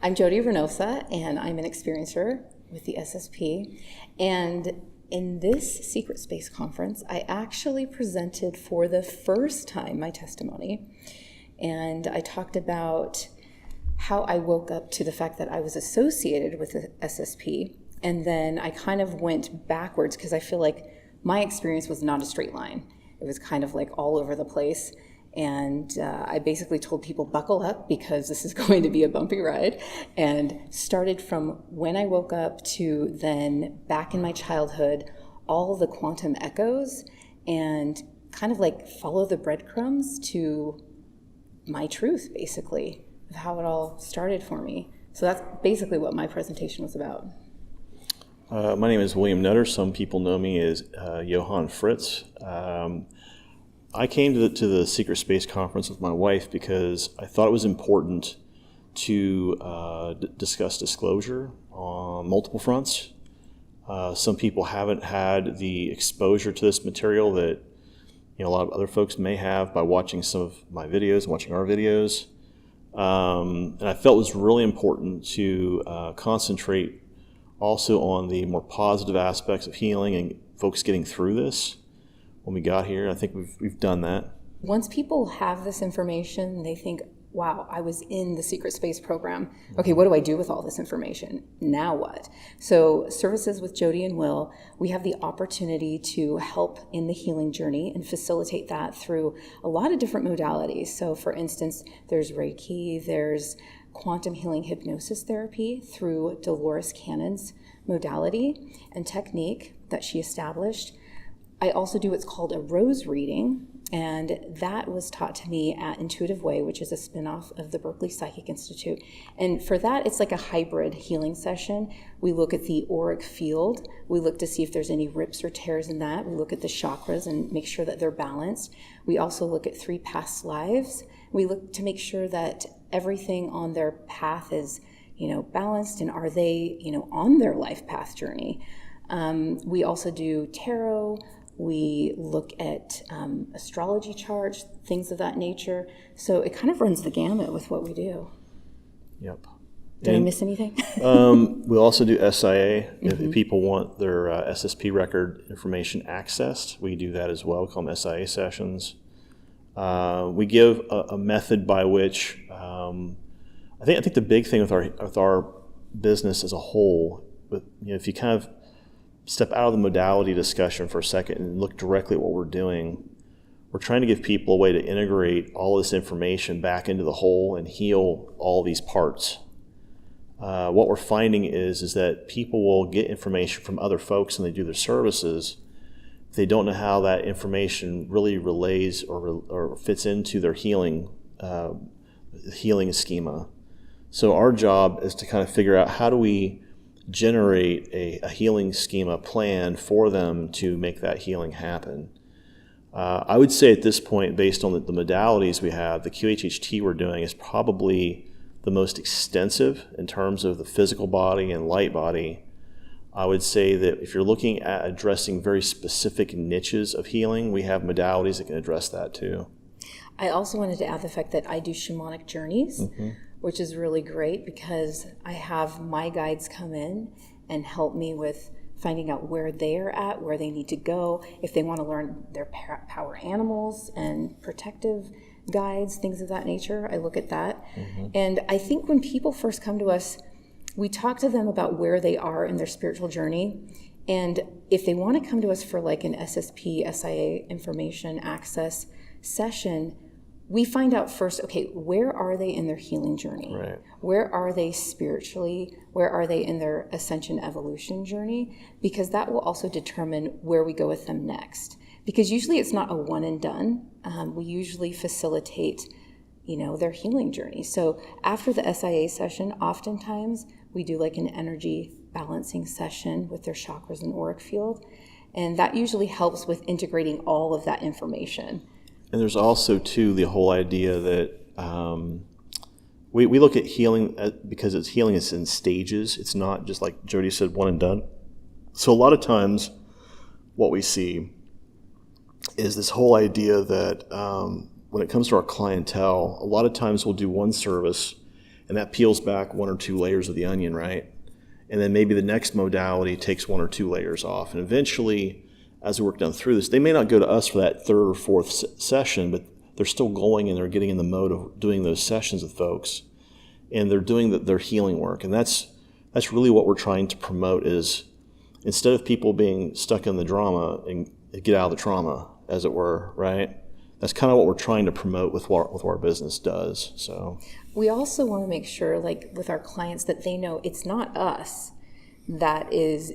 I'm Jodi Reynosa, and I'm an experiencer with the SSP. And in this Secret Space Conference, I actually presented for the first time my testimony. And I talked about how I woke up to the fact that I was associated with the SSP. And then I kind of went backwards because I feel like my experience was not a straight line. It was kind of like all over the place. And I basically told people, buckle up because this is going to be a bumpy ride. And started from when I woke up to then back in my childhood, all the quantum echoes, and kind of like follow the breadcrumbs to my truth, basically, of how it all started for me. So that's basically what my presentation was about. My name is William Nutter. Some people know me as Johan Fritz. I came to the Secret Space Conference with my wife because I thought it was important to discuss disclosure on multiple fronts. Some people haven't had the exposure to this material that a lot of other folks may have by watching some of my videos, watching our videos. And I felt it was really important to concentrate also on the more positive aspects of healing and folks getting through this. When we got here, I think we've done that. Once people have this information, they think, wow, I was in the Secret Space program. Okay, what do I do with all this information? Now what? So Services with Jodi and Will, we have the opportunity to help in the healing journey and facilitate that through a lot of different modalities. So for instance, there's Reiki, there's quantum healing hypnosis therapy through Dolores Cannon's modality and technique that she established. I also do what's called a rose reading, and that was taught to me at Intuitive Way, which is a spinoff of the Berkeley Psychic Institute. And for that, it's like a hybrid healing session. We look at the auric field. We look to see if there's any rips or tears in that. We look at the chakras and make sure that they're balanced. We also look at 3 past lives. We look to make sure that everything on their path is, balanced, and are they, on their life path journey. We also do tarot. We look at astrology charts, things of that nature. So it kind of runs the gamut with what we do. Yep. Did I miss anything? We also do SIA. If people want their SSP record information accessed, we do that as well. We call them SIA sessions. We give a method by which I think the big thing with our business as a whole, if you kind of step out of the modality discussion for a second and look directly at what we're doing, we're trying to give people a way to integrate all this information back into the whole and heal all these parts. What we're finding is that people will get information from other folks and they do their services. If they don't know how that information really relays or fits into their healing schema. So our job is to kind of figure out how do we generate a healing schema plan for them to make that healing happen. I would say at this point, based on the modalities we have, the QHHT we're doing is probably the most extensive in terms of the physical body and light body. I would say that if you're looking at addressing very specific niches of healing, we have modalities that can address that too. I also wanted to add the fact that I do shamanic journeys, which is really great because I have my guides come in and help me with finding out where they're at, where they need to go, if they want to learn their power animals and protective guides, things of that nature. I look at that. And I think when people first come to us, we talk to them about where they are in their spiritual journey. And if they want to come to us for like an SSP, SIA information access session, we find out first, okay, where are they in their healing journey? Right. Where are they spiritually? Where are they in their ascension evolution journey? Because that will also determine where we go with them next. Because usually it's not a one and done. We usually facilitate, their healing journey. So after the SIA session, oftentimes we do like an energy balancing session with their chakras and auric field. And that usually helps with integrating all of that information. And there's also, too, the whole idea that we look at healing because healing is in stages. It's not just like Jodi said, one and done. So a lot of times what we see is this whole idea that when it comes to our clientele, a lot of times we'll do one service and that peels back 1 or 2 layers of the onion, right? And then maybe the next modality takes 1 or 2 layers off. And eventually, as we work down through this, they may not go to us for that 3rd or 4th session, but they're still going and they're getting in the mode of doing those sessions with folks. And they're doing their healing work. And that's really what we're trying to promote is instead of people being stuck in the drama and get out of the trauma, as it were, right? That's kind of what we're trying to promote with what our business does. So we also want to make sure, like with our clients, that they know it's not us that is,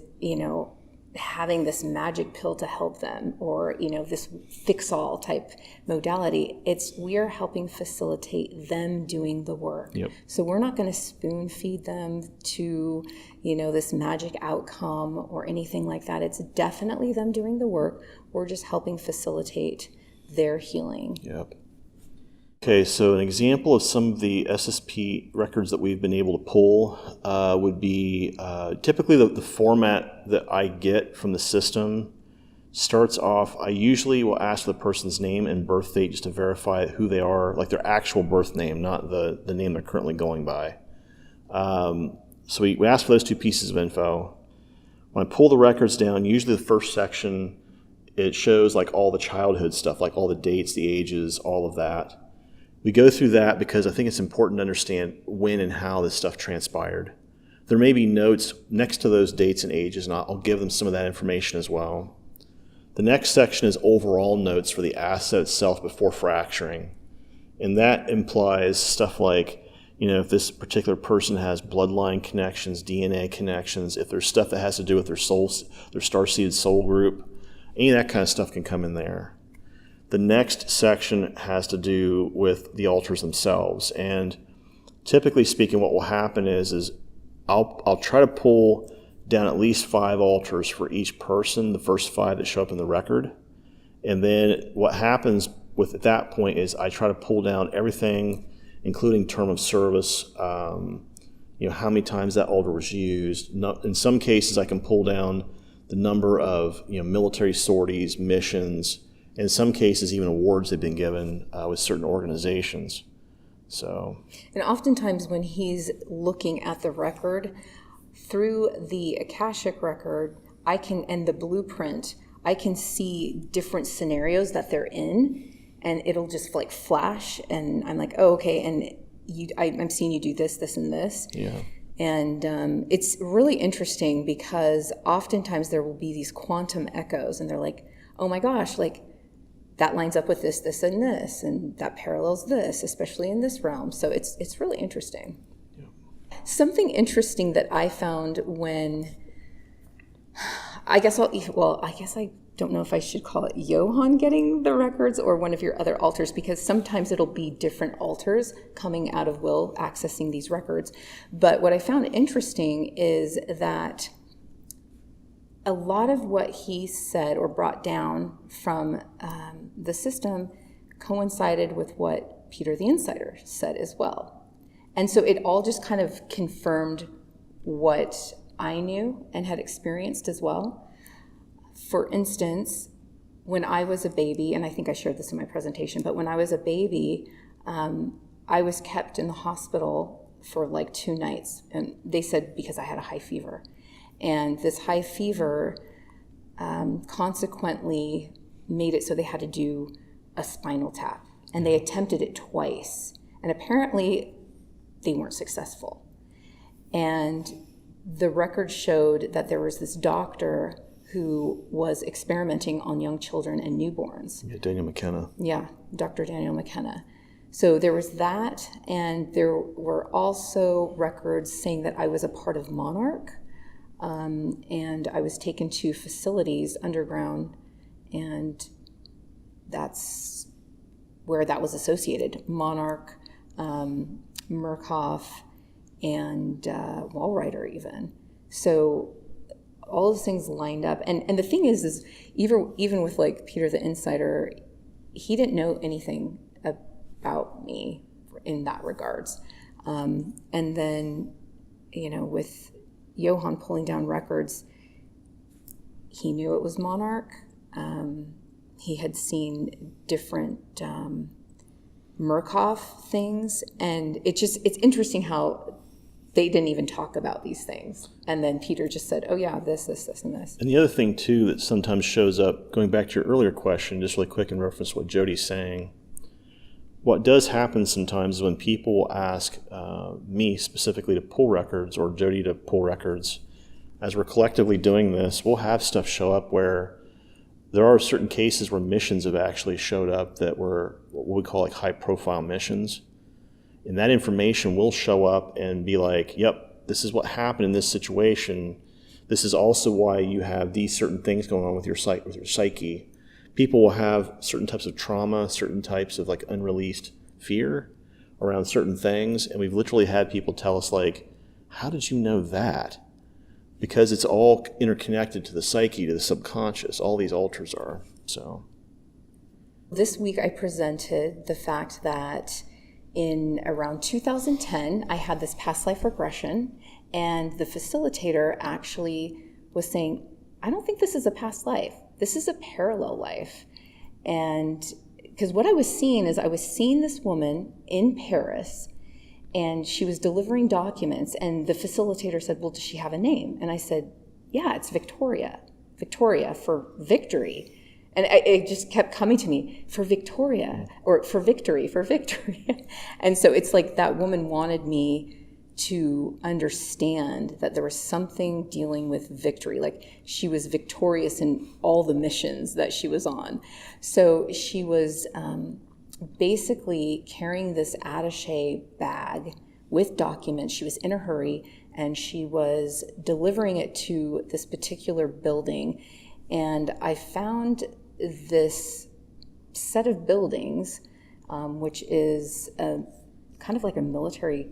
having this magic pill to help them or, this fix-all type modality. We are helping facilitate them doing the work. Yep. So we're not going to spoon feed them to, this magic outcome or anything like that. It's definitely them doing the work. We're just helping facilitate their healing. Yep. Okay, so an example of some of the SSP records that we've been able to pull would be typically the format that I get from the system starts off, I usually will ask the person's name and birth date just to verify who they are, like their actual birth name, not the name they're currently going by. So we ask for those 2 pieces of info. When I pull the records down, usually the first section, it shows like all the childhood stuff, like all the dates, the ages, all of that. We go through that because I think it's important to understand when and how this stuff transpired. There may be notes next to those dates and ages, and I'll give them some of that information as well. The next section is overall notes for the asset itself before fracturing. And that implies stuff like, if this particular person has bloodline connections, DNA connections, if there's stuff that has to do with their star-seeded soul group, any of that kind of stuff can come in there. The next section has to do with the altars themselves. And typically speaking, what will happen is I'll try to pull down at least 5 altars for each person, the first 5 that show up in the record. And then what happens at that point is I try to pull down everything, including term of service, how many times that altar was used. In some cases, I can pull down the number of military sorties, missions, in some cases, even awards they've been given with certain organizations. So, and oftentimes when he's looking at the record, through the Akashic record, and the blueprint, I can see different scenarios that they're in, and it'll just like flash, and I'm like, oh, okay, and I'm seeing you do this, this, and this. Yeah. And it's really interesting because oftentimes there will be these quantum echoes, and they're like, oh my gosh, like, that lines up with this, this, and this, and that parallels this, especially in this realm. So it's really interesting. Yeah. Something interesting that I found when, I don't know if I should call it Johan getting the records or one of your other altars, because sometimes it'll be different altars coming out of Will accessing these records. But what I found interesting is that a lot of what he said or brought down from the system coincided with what Peter the Insider said as well. And so it all just kind of confirmed what I knew and had experienced as well. For instance, when I was a baby, and I think I shared this in my presentation, but when I was a baby, I was kept in the hospital for like 2 nights. And they said because I had a high fever. And this high fever consequently made it so they had to do a spinal tap. And they attempted it twice. And apparently they weren't successful. And the record showed that there was this doctor who was experimenting on young children and newborns. Yeah, Daniel McKenna. Yeah, Dr. Daniel McKenna. So there was that, and there were also records saying that I was a part of Monarch. And I was taken to facilities underground, and that's where that was associated. Monarch, Murkoff, and Wallrider even. So all those things lined up. And the thing is even with like Peter the Insider, he didn't know anything about me in that regards. And then, with Johan pulling down records, he knew it was Monarch. He had seen different Murkoff things. And it's interesting how they didn't even talk about these things. And then Peter just said, oh yeah, this, and this. And the other thing too that sometimes shows up, going back to your earlier question, just really quick in reference to what Jodi's saying, what does happen sometimes is when people ask me specifically to pull records or Jodi to pull records, as we're collectively doing this, we'll have stuff show up where there are certain cases where missions have actually showed up that were what we call like high profile missions. And that information will show up and be like, yep, this is what happened in this situation. This is also why you have these certain things going on with your psyche. People will have certain types of trauma, certain types of like unreleased fear around certain things. And we've literally had people tell us like, how did you know that? Because it's all interconnected to the psyche, to the subconscious. All these altars are, so. This week I presented the fact that in around 2010, I had this past life regression, and the facilitator actually was saying, I don't think this is a past life. This is a parallel life. And because what I was seeing is I was seeing this woman in Paris, and she was delivering documents, and the facilitator said, well, does she have a name? And I said, yeah, it's Victoria. Victoria for victory. And it just kept coming to me, for Victoria, or for victory, for victory. And so it's like that woman wanted me to understand that there was something dealing with victory. Like she was victorious in all the missions that she was on. So she was basically carrying this attaché bag with documents. She was in a hurry, and she was delivering it to this particular building. And I found this set of buildings, which is kind of like a military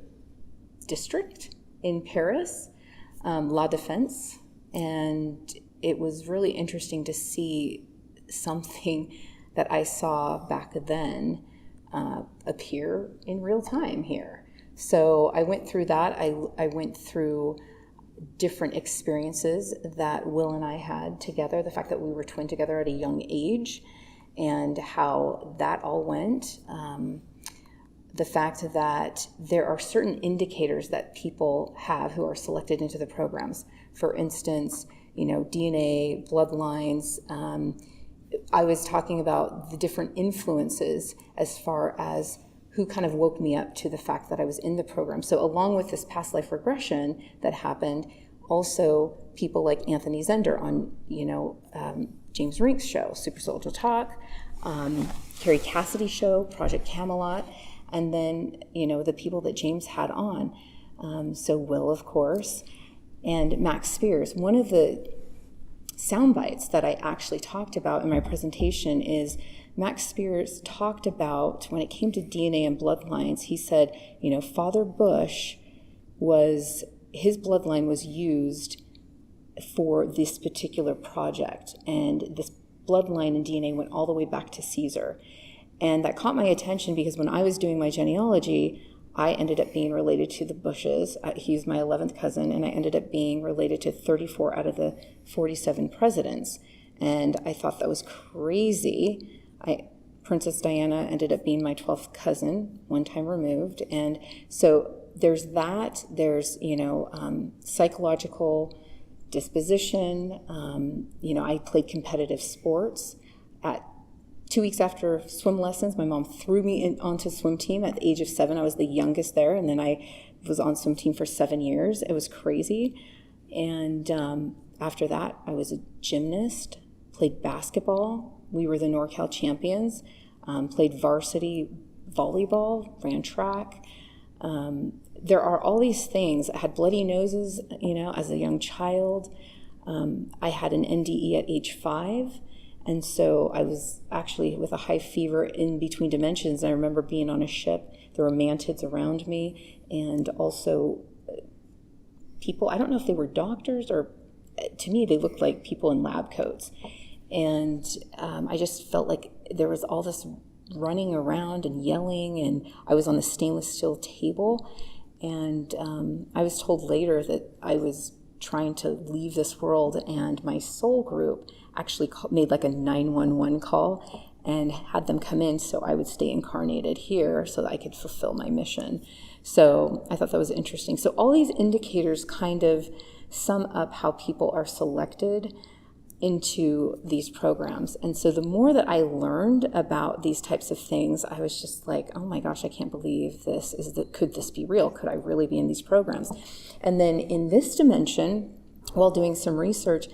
district in Paris, La Défense. And it was really interesting to see something that I saw back then appear in real time here. So I went through that. I went through different experiences that Will and I had together, the fact that we were twin together at a young age, and how that all went. The fact that there are certain indicators that people have who are selected into the programs. For instance, DNA, bloodlines. I was talking about the different influences as far as who kind of woke me up to the fact that I was in the program. So along with this past life regression that happened, also people like Anthony Zender on, James Rink's show, Super Soldier Talk, Carrie Cassidy's show, Project Camelot, and then, the people that James had on. So Will, of course, and Max Spears. One of the sound bites that I actually talked about in my presentation is Max Spears talked about, when it came to DNA and bloodlines, he said, Father Bush his bloodline was used for this particular project. And this bloodline and DNA went all the way back to Caesar. And that caught my attention because when I was doing my genealogy, I ended up being related to the Bushes. He's my 11th cousin, and I ended up being related to 34 out of the 47 presidents. And I thought that was crazy. Princess Diana ended up being my 12th cousin, one time removed. And so there's that. There's, psychological disposition. I played competitive sports. At 2 weeks after swim lessons, my mom threw me onto swim team. At the age of 7, I was the youngest there. And then I was on swim team for 7 years. It was crazy. And after that, I was a gymnast, played basketball. We were the NorCal champions, played varsity volleyball, ran track. There are all these things. I had bloody noses, as a young child. I had an NDE at age 5. And so I was actually with a high fever in between dimensions. I remember being on a ship. There were mantids around me, and also people, I don't know if they were doctors, or to me they looked like people in lab coats. And I just felt like there was all this running around and yelling, and I was on the stainless steel table. And I was told later that I was trying to leave this world, and my soul group actually made like a 911 call, and had them come in so I would stay incarnated here so that I could fulfill my mission. So I thought that was interesting. So all these indicators kind of sum up how people are selected into these programs. And so the more that I learned about these types of things, I was just like, oh my gosh, I can't believe this. Could this be real? Could I really be in these programs? And then in this dimension, while doing some research,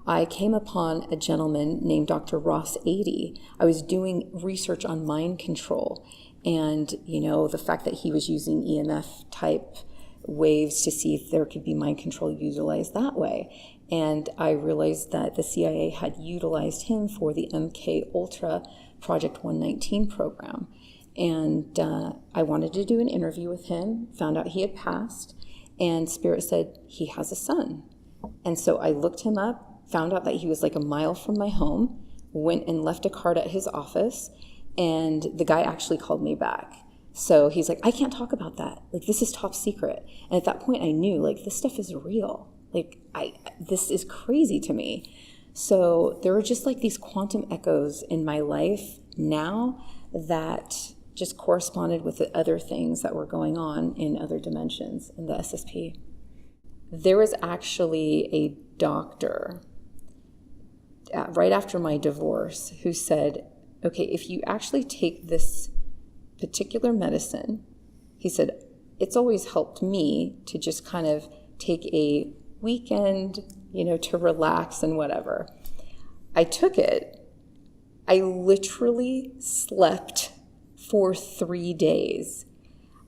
I came upon a gentleman named Dr. Ross 80. I was doing research on mind control and, the fact that he was using EMF type waves to see if there could be mind control utilized that way. And I realized that the CIA had utilized him for the mkultra Project 119 program. And I wanted to do an interview with him, found out he had passed, and Spirit said he has a son. And so I looked him up, found out that he was like a mile from my home, went and left a card at his office, and the guy actually called me back. So he's like, I can't talk about that. Like, this is top secret. And at that point I knew, like, this stuff is real. Like, this is crazy to me. So there were just like these quantum echoes in my life now that just corresponded with the other things that were going on in other dimensions in the SSP. There was actually a doctor right after my divorce who said, okay, if you actually take this particular medicine, he said, it's always helped me to just kind of take a weekend, to relax and whatever. I took it. I literally slept for 3 days.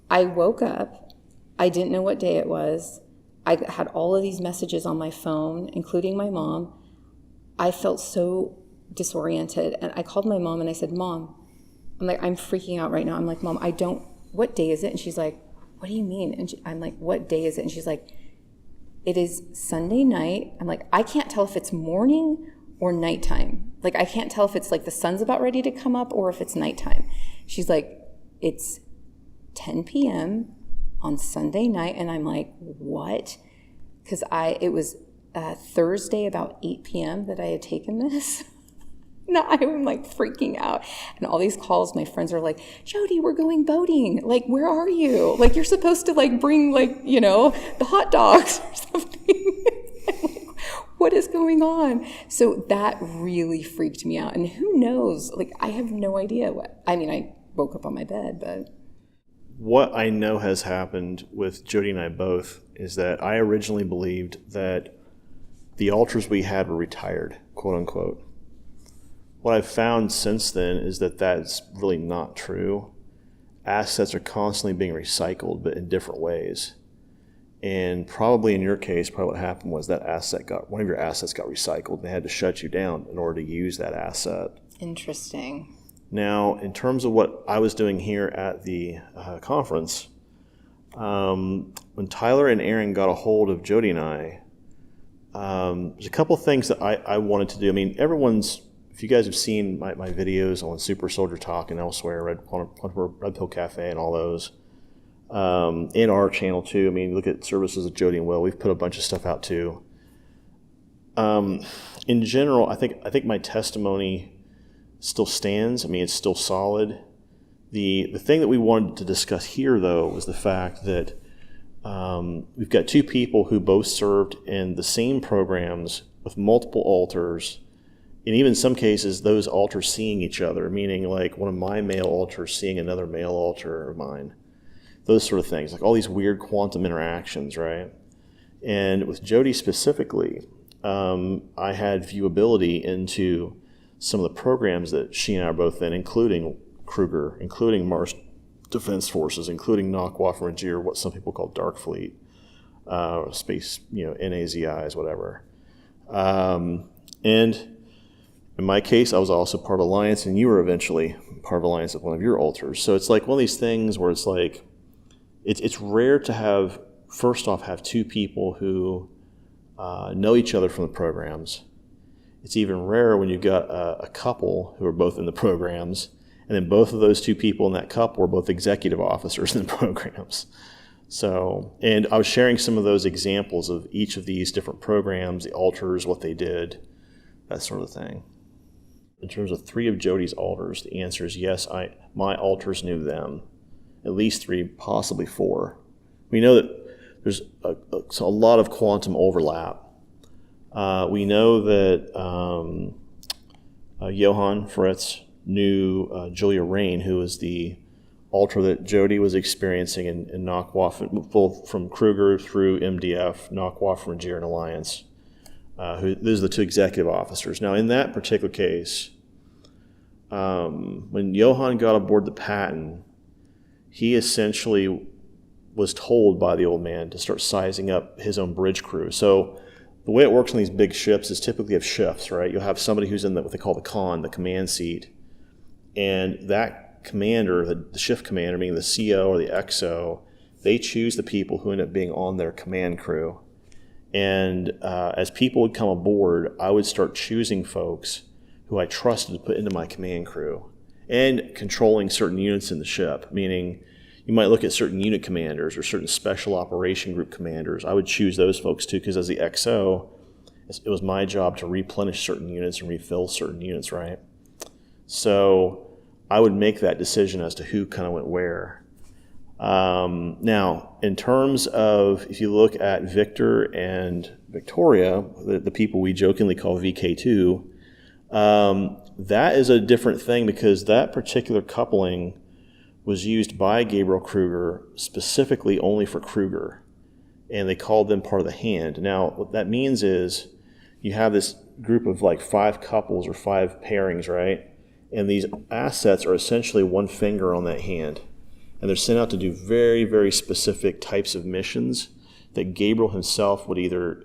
I woke up. I didn't know what day it was. I had all of these messages on my phone, including my mom. I felt so disoriented. And I called my mom and I said, Mom, I'm freaking out right now. I'm like, Mom, what day is it? And she's like, what do you mean? And I'm like, what day is it? And she's like, it is Sunday night. I'm like, I can't tell if it's morning or nighttime. Like, I can't tell if it's like the sun's about ready to come up or if it's nighttime. She's like, it's 10 p.m. on Sunday night. And I'm like, what? Because it was Thursday about 8 p.m. that I had taken this. No, I'm like freaking out. And all these calls, my friends are like, Jodi, we're going boating. Like, where are you? Like, you're supposed to like bring like, the hot dogs or something. I'm like, what is going on? So that really freaked me out. And who knows? Like, I have no idea I woke up on my bed, but. What I know has happened with Jodi and I both is that I originally believed that the altars we had were retired, quote unquote. What I've found since then is that that's really not true. Assets are constantly being recycled, but in different ways. And probably in your case, what happened was that one of your assets got recycled, and they had to shut you down in order to use that asset. Interesting. Now, in terms of what I was doing here at the conference, when Tyler and Aaron got a hold of Jodi and I, there's a couple things that I wanted to do. If you guys have seen my videos on Super Soldier Talk and elsewhere, Red Pill Cafe and all those, in our channel too. Look at services of Jodi and Will. We've put a bunch of stuff out too. In general, I think my testimony still stands. It's still solid. The thing that we wanted to discuss here, though, was the fact that we've got two people who both served in the same programs with multiple altars. And even in some cases, those altars seeing each other, meaning like one of my male altars seeing another male altar of mine. Those sort of things, like all these weird quantum interactions, right? And with Jodi specifically, I had viewability into some of the programs that she and I are both in, including Kruger, including Mars Defense Forces, including Nacht Waffen Extra Solar, what some people call Dark Fleet, space, NAZIs, whatever. And in my case, I was also part of Alliance, and you were eventually part of Alliance at one of your altars. So it's like one of these things where it's like, it's rare to have two people who know each other from the programs. It's even rarer when you've got a couple who are both in the programs, and then both of those two people in that couple are both executive officers in the programs. So, and I was sharing some of those examples of each of these different programs, the altars, what they did, that sort of thing. in terms of 3 of Jodi's alters, the answer is yes, my alters knew them. At least 3, possibly 4. We know that there's a lot of quantum overlap. We know that Johan Fritz knew Julia Rain, who was the alter that Jodi was experiencing in Nacht Waffen, both from Kruger through MDF, Nacht Waffen and Alliance. Those are the 2 executive officers. Now, in that particular case, when Johan got aboard the Patton, he essentially was told by the old man to start sizing up his own bridge crew. So the way it works on these big ships is typically you have shifts, right? You'll have somebody who's in what they call the command seat, and that commander, the shift commander, meaning the CO or the XO, they choose the people who end up being on their command crew. And as people would come aboard, I would start choosing folks who I trusted to put into my command crew, and controlling certain units in the ship, meaning you might look at certain unit commanders or certain special operation group commanders. I would choose those folks too, because as the XO, it was my job to replenish certain units and refill certain units, right? So I would make that decision as to who kind of went where. Now, in terms of, if you look at Victor and Victoria, the people we jokingly call VK2, that is a different thing, because that particular coupling was used by Gabriel Kruger specifically only for Kruger, and they called them part of the hand. Now, what that means is you have this group of like 5 couples or 5 pairings, right? And these assets are essentially one finger on that hand. And they're sent out to do very, very specific types of missions that Gabriel himself would either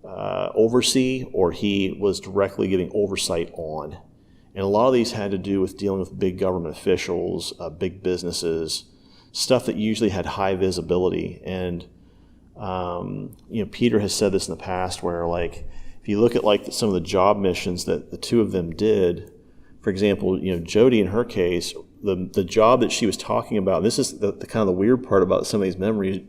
oversee, or he was directly giving oversight on. And a lot of these had to do with dealing with big government officials, big businesses, stuff that usually had high visibility. And Peter has said this in the past, where like if you look at like some of the job missions that the 2 of them did, for example, Jodi in her case, the job that she was talking about, this is the kind of the weird part about some of these memories.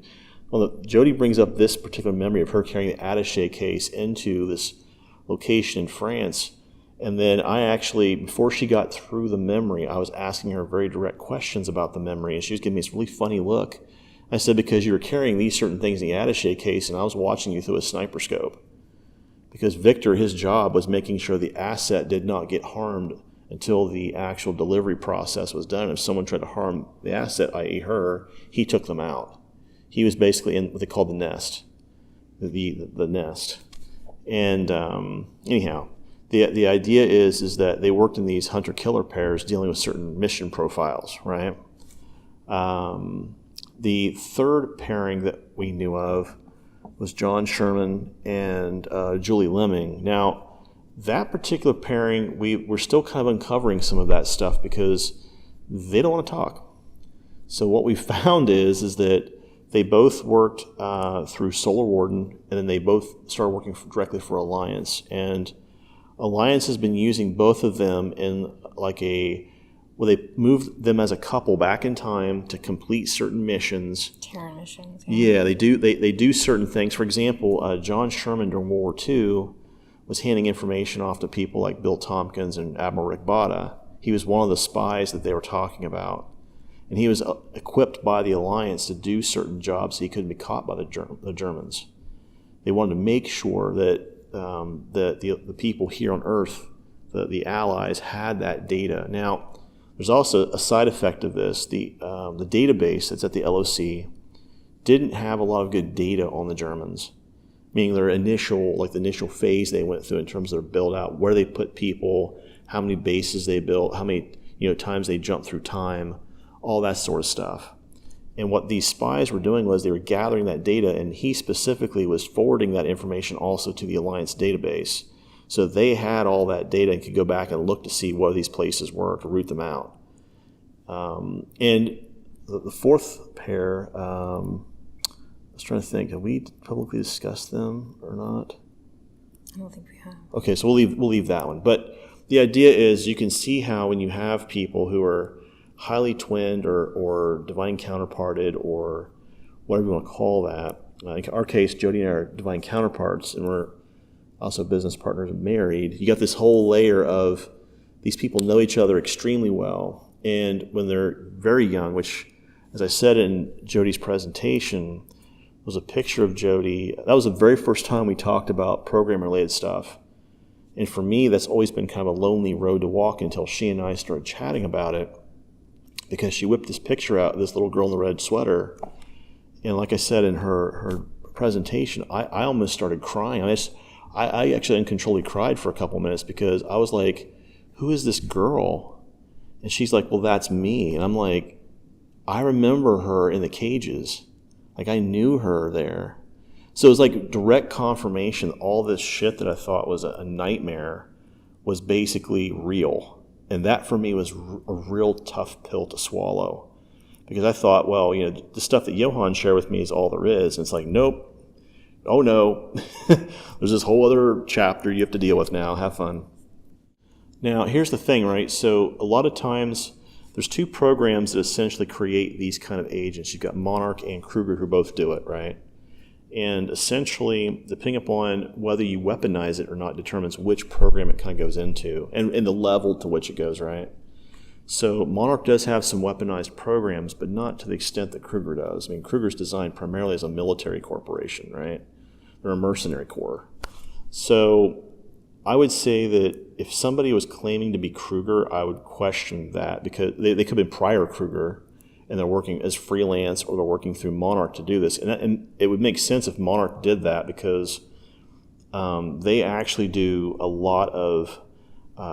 Well, Jodi brings up this particular memory of her carrying the attaché case into this location in France. And then I actually, before she got through the memory, I was asking her very direct questions about the memory, and she was giving me this really funny look. I said, because you were carrying these certain things in the attaché case, and I was watching you through a sniper scope. Because Victor, his job was making sure the asset did not get harmed until the actual delivery process was done. If someone tried to harm the asset, i.e. her, he took them out. He was basically in what they called the nest, the nest. And anyhow, the idea is that they worked in these hunter-killer pairs dealing with certain mission profiles, right? The 3rd pairing that we knew of was John Sherman and Julie Lemming. Now, that particular pairing, we're still kind of uncovering some of that stuff because they don't want to talk. So what we found is that they both worked through Solar Warden, and then they both started working directly for Alliance. And Alliance has been using both of them in like they moved them as a couple back in time to complete certain missions. Terror missions. Yeah, they do certain things. For example, John Sherman during World War II was handing information off to people like Bill Tompkins and Admiral Rick Botta. He was one of the spies that they were talking about. And he was equipped by the Alliance to do certain jobs so he couldn't be caught by the Germans. They wanted to make sure that the people here on Earth, the Allies, had that data. Now, there's also a side effect of this. The database that's at the LOC didn't have a lot of good data on the Germans, meaning the initial phase they went through in terms of their build out, where they put people, how many bases they built, how many times they jumped through time, all that sort of stuff. And what these spies were doing was they were gathering that data, and he specifically was forwarding that information also to the Alliance database. So they had all that data and could go back and look to see where these places were to root them out. And the 4th pair, I was trying to think, have we publicly discussed them or not? I don't think we have. Okay, so we'll leave that one. But the idea is you can see how when you have people who are highly twinned or divine counterparted or whatever you want to call that. In our case, Jodi and I are divine counterparts, and we're also business partners and married. You got this whole layer of these people know each other extremely well. And when they're very young, which, as I said in Jodi's presentation, was a picture of Jodi. That was the very first time we talked about program-related stuff. And for me, that's always been kind of a lonely road to walk until she and I started chatting about it, because she whipped this picture out of this little girl in the red sweater. And like I said in her presentation, I almost started crying. I actually uncontrollably cried for a couple minutes because I was like, who is this girl? And she's like, well, that's me. And I'm like, I remember her in the cages. Like, I knew her there. So it was like direct confirmation that all this shit that I thought was a nightmare was basically real. And that for me was a real tough pill to swallow, because I thought, well, the stuff that Johan shared with me is all there is. And it's like, nope. Oh no, there's this whole other chapter you have to deal with now. Have fun. Now, here's the thing, right? So a lot of times there's two programs that essentially create these kind of agents. You've got Monarch and Kruger who both do it, right? And essentially, depending upon whether you weaponize it or not determines which program it kind of goes into and the level to which it goes, right? So Monarch does have some weaponized programs, but not to the extent that Kruger does. I mean, Kruger's designed primarily as a military corporation, right? They're a mercenary corps. So I would say that if somebody was claiming to be Kruger, I would question that, because they could have been prior Kruger and they're working as freelance, or they're working through Monarch to do this. And it would make sense if Monarch did that, because they actually do a lot of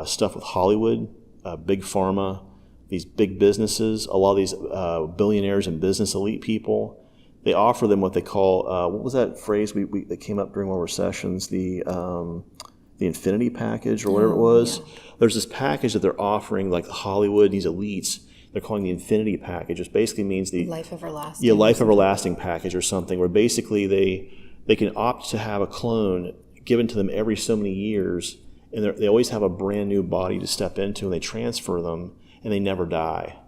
stuff with Hollywood, big pharma, these big businesses, a lot of these billionaires and business elite people. They offer them what they call, what was that phrase that came up during one of our sessions, the infinity package or whatever it was. Yeah. There's this package that they're offering, like Hollywood, these elites, they're calling the infinity package, which basically means the life everlasting. Yeah, life everlasting package or something, where basically they can opt to have a clone given to them every so many years, and they always have a brand new body to step into, and they transfer them, and they never die.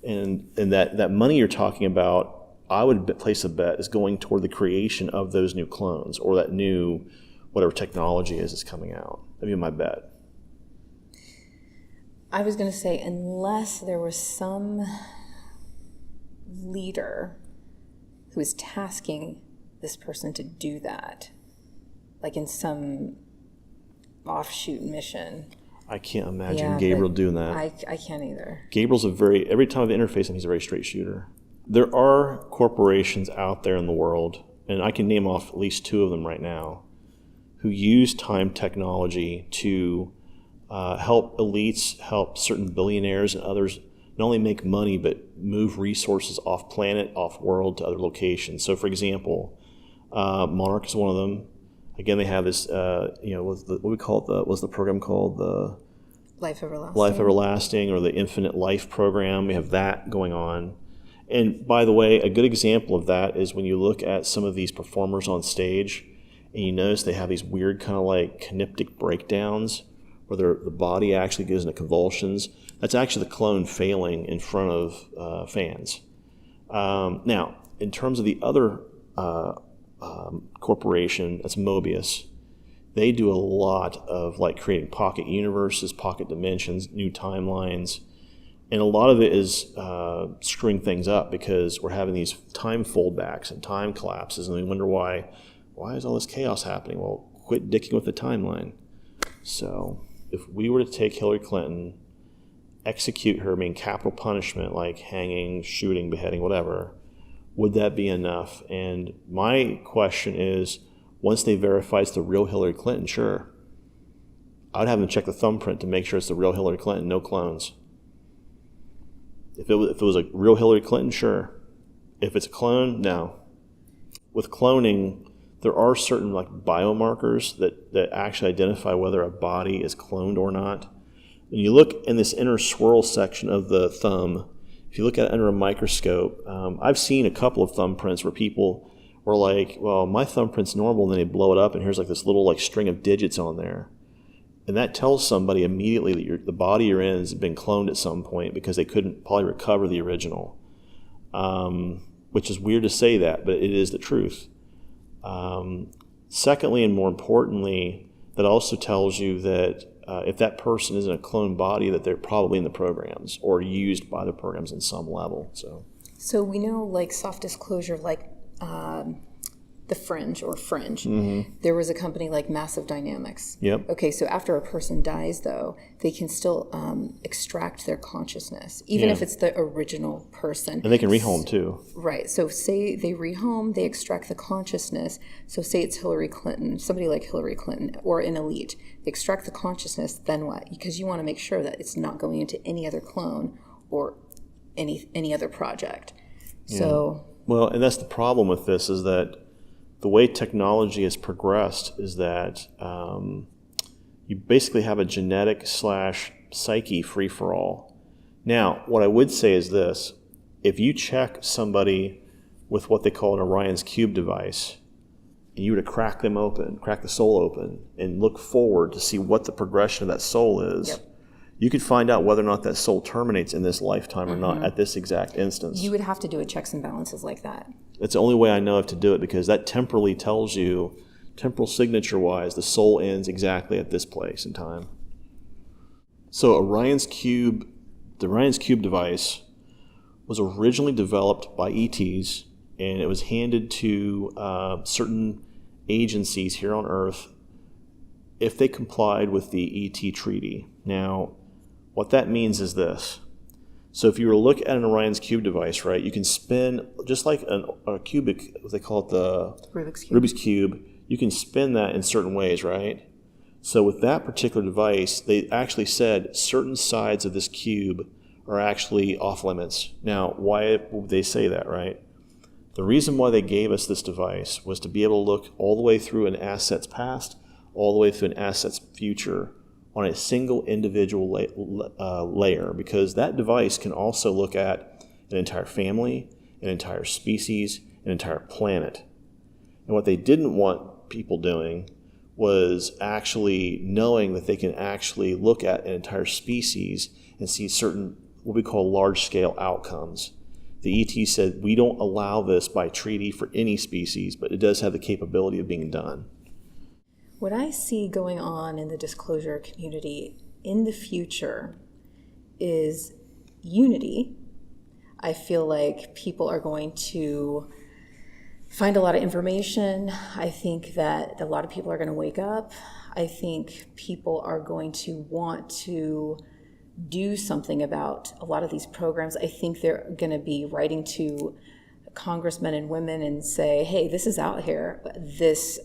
And that money you're talking about, I would place a bet, is going toward the creation of those new clones, or that new whatever technology is coming out. That'd be my bet. I was going to say, unless there was some leader who is tasking this person to do that, like in some offshoot mission. I can't imagine Gabriel doing that. I can't either. Gabriel's every time I've interfaced him, he's a very straight shooter. There are corporations out there in the world, and I can name off at least two of them right now, who use time technology to help elites, help certain billionaires and others not only make money, but move resources off planet, off world to other locations. So, for example, Monarch is one of them. Again, they have this, what we call it, what's the program called? The Life Everlasting. Life Everlasting, or the Infinite Life program. We have that going on. And by the way, a good example of that is when you look at some of these performers on stage, and you notice they have these weird kind of like kinetic breakdowns where the body actually goes into convulsions. That's actually the clone failing in front of fans. Now, in terms of the other corporation, that's Mobius. They do a lot of like creating pocket universes, pocket dimensions, new timelines. And a lot of it is screwing things up, because we're having these time foldbacks and time collapses, and we wonder why is all this chaos happening? Well, quit dicking with the timeline. So if we were to take Hillary Clinton, execute her, capital punishment like hanging, shooting, beheading, whatever, would that be enough? And my question is, once they verify it's the real Hillary Clinton, sure. I'd have them check the thumbprint to make sure it's the real Hillary Clinton, no clones. If it was a real Hillary Clinton, sure. If it's a clone, no. With cloning, there are certain like biomarkers that actually identify whether a body is cloned or not. When you look in this inner swirl section of the thumb, if you look at it under a microscope, I've seen a couple of thumbprints where people were like, well, my thumbprint's normal, and then they blow it up, and here's like this little like string of digits on there. And that tells somebody immediately that the body you're in has been cloned at some point, because they couldn't probably recover the original. Which is weird to say that, but it is the truth. Secondly, and more importantly, that also tells you that if that person isn't a cloned body, that they're probably in the programs or used by the programs in some level. So we know, like, soft disclosure, like the Fringe or Fringe. There was a company like Massive Dynamics. Yep. Okay, so after a person dies, though, they can still extract their consciousness, even if it's the original person. And they can rehome too. Right. So say they rehome, they extract the consciousness. So say it's Hillary Clinton, somebody like Hillary Clinton, or an elite. They extract the consciousness, then what? Because you want to make sure that it's not going into any other clone or any other project. Yeah. So... Well, and that's the problem with this, is that the way technology has progressed is that you basically have a genetic / psyche free-for-all. Now, what I would say is this. If you check somebody with what they call an Orion's Cube device, and you were to crack the soul open, and look forward to see what the progression of that soul is, you could find out whether or not that soul terminates in this lifetime or not at this exact instance. You would have to do a checks and balances like that. It's the only way I know of to do it, because that temporally tells you, temporal signature-wise, the soul ends exactly at this place in time. So the Orion's Cube device was originally developed by ETs, and it was handed to certain agencies here on Earth if they complied with the ET treaty. Now, what that means is this. So if you were to look at an Orion's Cube device, right, you can spin, just like a cubic, they call it the Rubik's Cube, you can spin that in certain ways, right? So with that particular device, they actually said certain sides of this cube are actually off limits. Now, why would they say that, right? The reason why they gave us this device was to be able to look all the way through an asset's past, all the way through an asset's future, on a single individual layer, because that device can also look at an entire family, an entire species, an entire planet. And what they didn't want people doing was actually knowing that they can actually look at an entire species and see certain, what we call large-scale outcomes. The ET said, we don't allow this by treaty for any species, but it does have the capability of being done. What I see going on in the disclosure community in the future is unity. I feel like people are going to find a lot of information. I think that a lot of people are going to wake up. I think people are going to want to do something about a lot of these programs. I think they're going to be writing to congressmen and women and say, hey, this is out here. This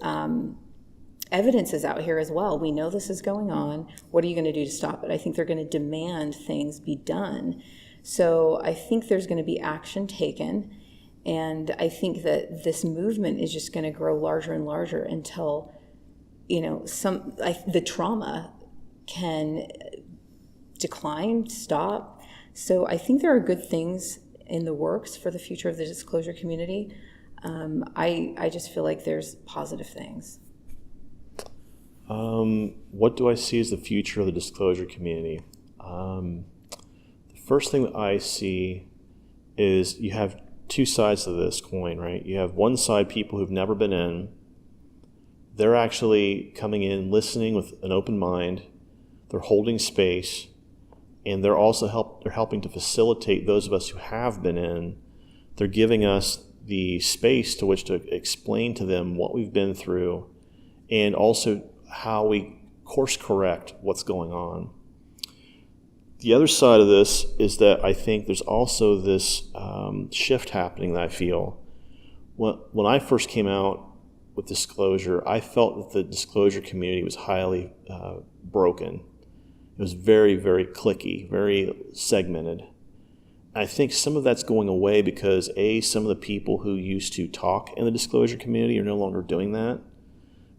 evidence is out here as well. We know this is going on. What are you going to do to stop it? I think they're going to demand things be done. So I think there's going to be action taken. And I think that this movement is just going to grow larger and larger until, the trauma can decline, stop. So I think there are good things in the works for the future of the disclosure community. I just feel like there's positive things. What do I see as the future of the disclosure community? The first thing that I see is you have two sides to this coin, right? You have one side, people who've never been in. They're actually coming in, listening with an open mind. They're holding space, and they're also helping to facilitate those of us who have been in. They're giving us the space to which to explain to them what we've been through, and also how we course correct what's going on. The other side of this is that I think there's also this shift happening that I feel. When I first came out with disclosure, I felt that the disclosure community was highly broken. It was very, very cliquey, very segmented. I think some of that's going away because, some of the people who used to talk in the disclosure community are no longer doing that.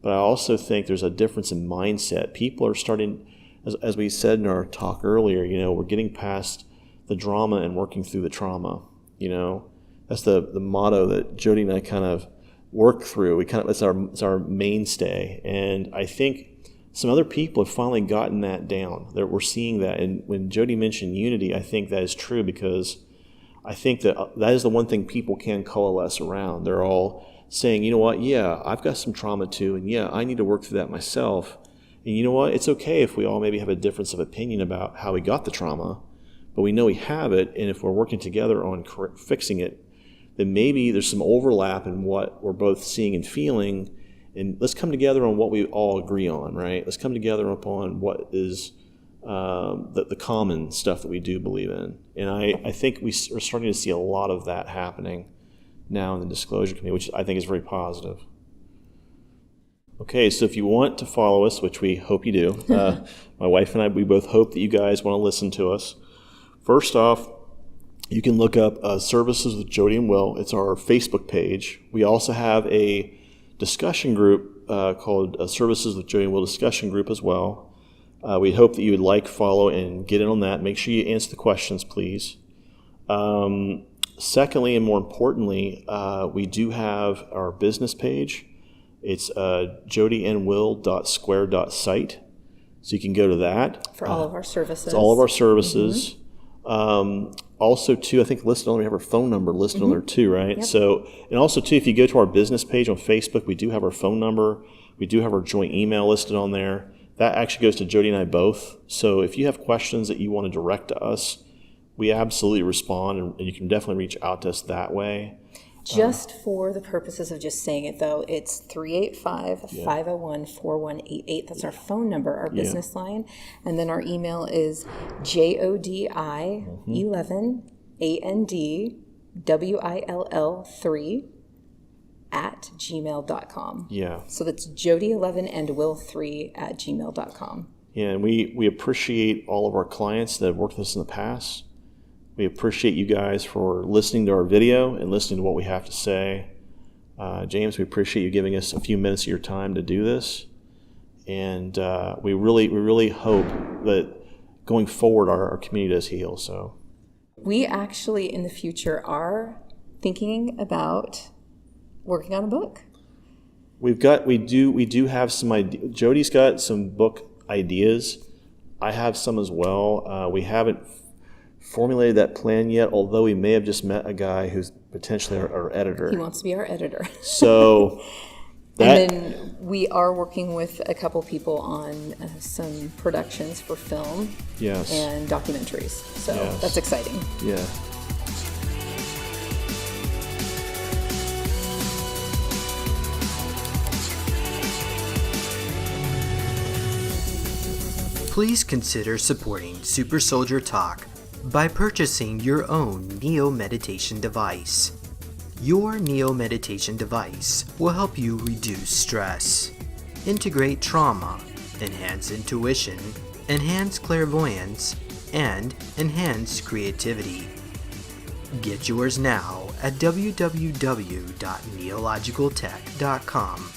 But I also think there's a difference in mindset. People are starting, as we said in our talk earlier, we're getting past the drama and working through the trauma. That's the motto that Jodi and I kind of work through. It's our mainstay. And I think some other people have finally gotten that down. We're seeing that. And when Jodi mentioned unity, I think that is true, because I think that is the one thing people can coalesce around. They're all saying, you know what, yeah, I've got some trauma too, and yeah, I need to work through that myself. And you know what? It's okay if we all maybe have a difference of opinion about how we got the trauma, but we know we have it, and if we're working together on fixing it, then maybe there's some overlap in what we're both seeing and feeling, and let's come together on what we all agree on, right? Let's come together upon what is the common stuff that we do believe in. And I think we're starting to see a lot of that happening now in the disclosure committee, which I think is very positive. Okay, so if you want to follow us, which we hope you do, my wife and I, we both hope that you guys want to listen to us. First off, you can look up Services with Jodi and Will. It's our Facebook page. We also have a discussion group called Services with Jodi and Will discussion group as well. We hope that you would like, follow, and get in on that. Make sure you answer the questions, please. Secondly, and more importantly, we do have our business page. It's jodiandwill.square.site. So you can go to that. For all of our services. It's all of our services. Also, too, I think listed on there, we have our phone number listed on there too, right? Yep. So, and also, too, if you go to our business page on Facebook, we do have our phone number. We do have our joint email listed on there. That actually goes to Jodi and I both. So if you have questions that you want to direct to us, we absolutely respond, and you can definitely reach out to us that way. Just for the purposes of just saying it, though, it's 385-501-4188. That's our phone number, our business line. And then our email is jodi11andwill3@gmail.com. Yeah. So that's jodi11andwill3@gmail.com. Yeah, and we appreciate all of our clients that have worked with us in the past. We appreciate you guys for listening to our video and listening to what we have to say. James, we appreciate you giving us a few minutes of your time to do this. And we really hope that going forward our community does heal. So we actually in the future are thinking about working on a book. We do have some ideas. Jodi's got some book ideas. I have some as well. We haven't formulated that plan yet, although we may have just met a guy who's potentially our editor. He wants to be our editor. So and then we are working with a couple people on some productions for film and documentaries. So that's exciting. Yeah. Please consider supporting Super Soldier Talk by purchasing your own Neo Meditation device. Your Neo Meditation device will help you reduce stress, integrate trauma, enhance intuition, enhance clairvoyance, and enhance creativity. Get yours now at www.neologicaltech.com.